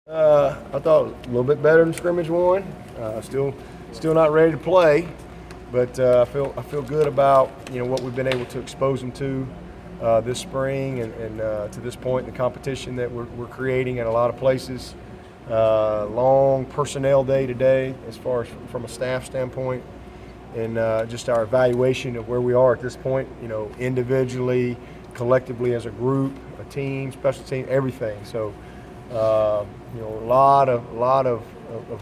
I thought a little bit better than scrimmage one. Still not ready to play, but I feel good about what we've been able to expose them to this spring and to this point in the competition that we're creating at a lot of places. Long personnel day today, as far as from a staff standpoint, and just our evaluation of where we are at this point. Individually, collectively as a group, a team, special team, everything. So. A lot of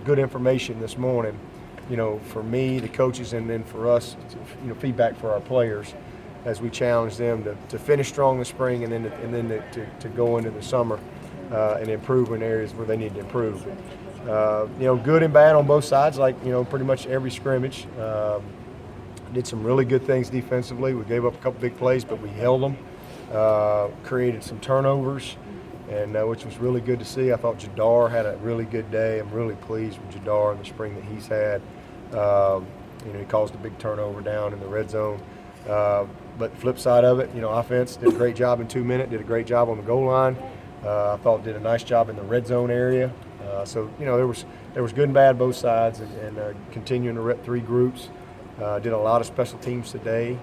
good information this morning, for me, the coaches, and then for us, feedback for our players as we challenge them to finish strong this spring and then to go into the summer and improve in areas where they need to improve. Good and bad on both sides, like, pretty much every scrimmage. Did some really good things defensively. We gave up a couple big plays, but we held them, created some turnovers. And which was really good to see. I thought Jadar had a really good day. I'm really pleased with Jadar in the spring that he's had. He caused a big turnover down in the red zone. But the flip side of it, offense did a great job in 2 minutes, did a great job on the goal line. I thought did a nice job in the red zone area. So there was good and bad both sides, and continuing to rep three groups. Did a lot of special teams today,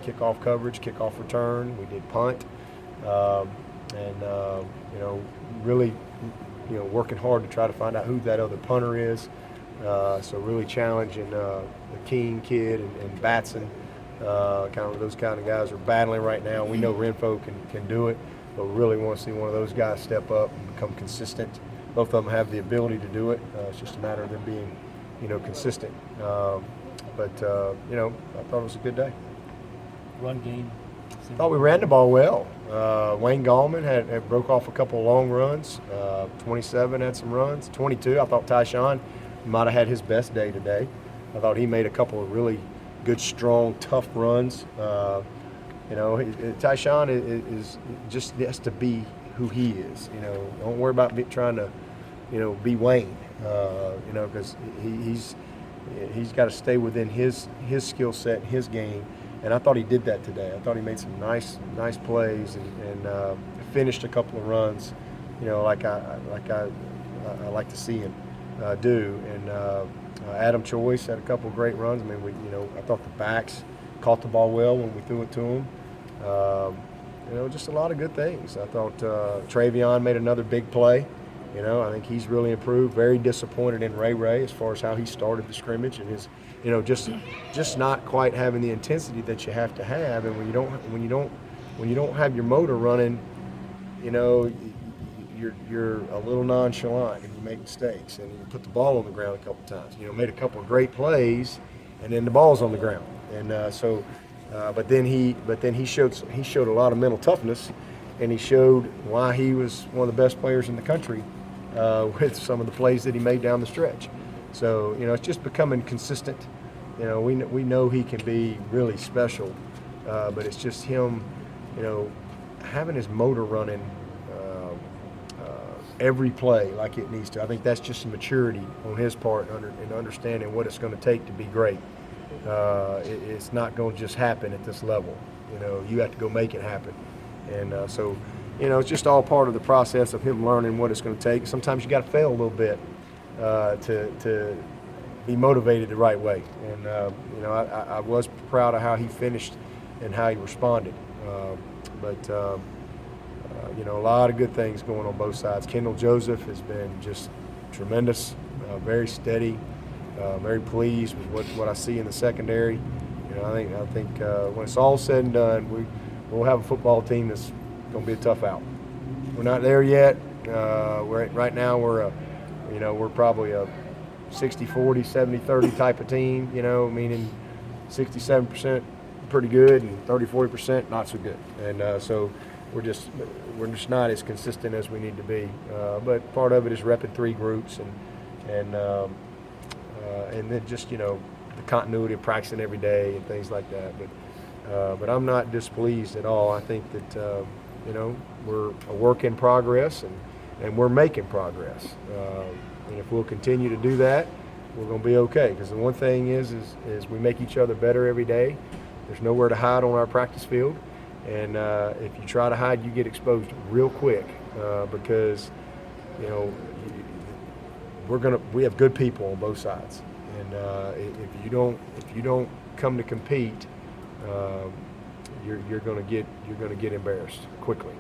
kickoff coverage, kickoff return. We did punt. Really, working hard to try to find out who that other punter is. So really challenging the King kid and Batson, kind of those kind of guys are battling right now. We know Renfro can do it, but we really want to see one of those guys step up and become consistent. Both of them have the ability to do it. It's just a matter of them being, consistent. I thought it was a good day. Run game. I thought we ran the ball well. Wayne Gallman had broke off a couple of long runs. 27 had some runs. 22, I thought Tyshawn might have had his best day today. I thought he made a couple of really good, strong, tough runs. Tyshawn is just has to be who he is. Don't worry about trying to, be Wayne. Because he's got to stay within his skill set, his game. And I thought he did that today. I thought he made some nice plays and finished a couple of runs, like I like to see him do. And Adam Choice had a couple of great runs. I mean, I thought the backs caught the ball well when we threw it to him. Just a lot of good things. I thought Travion made another big play. I think he's really improved. Very disappointed in Ray as far as how he started the scrimmage and his, just not quite having the intensity that you have to have. And when you don't have your motor running, you're a little nonchalant and you make mistakes and you put the ball on the ground a couple times. Made a couple of great plays, and then the ball's on the ground. And but then he showed a lot of mental toughness, and he showed why he was one of the best players in the country with some of the plays that he made down the stretch. So it's just becoming consistent. We know he can be really special, but it's just him, having his motor running every play like it needs to. I think that's just some maturity on his part and understanding what it's going to take to be great. It's not going to just happen at this level. You have to go make it happen. And so it's just all part of the process of him learning what it's going to take. Sometimes you got to fail a little bit to be motivated the right way. And I was proud of how he finished and how he responded. A lot of good things going on both sides. Kendall Joseph has been just tremendous, very steady, very pleased with what I see in the secondary. I think when it's all said and done, we'll have a football team that's going to be a tough out. We're not there yet. Right now we're probably a 60-40, 70-30 type of team. Meaning 67% pretty good and 30-40% not so good. And so we're just not as consistent as we need to be. But part of it is repping three groups and then just the continuity of practicing every day and things like that. But I'm not displeased at all. I think that we're a work in progress and we're making progress. And if we'll continue to do that, we're going to be okay. Because the one thing is we make each other better every day. There's nowhere to hide on our practice field. And if you try to hide, you get exposed real quick because we have good people on both sides, and if you don't come to compete, you're gonna get embarrassed quickly.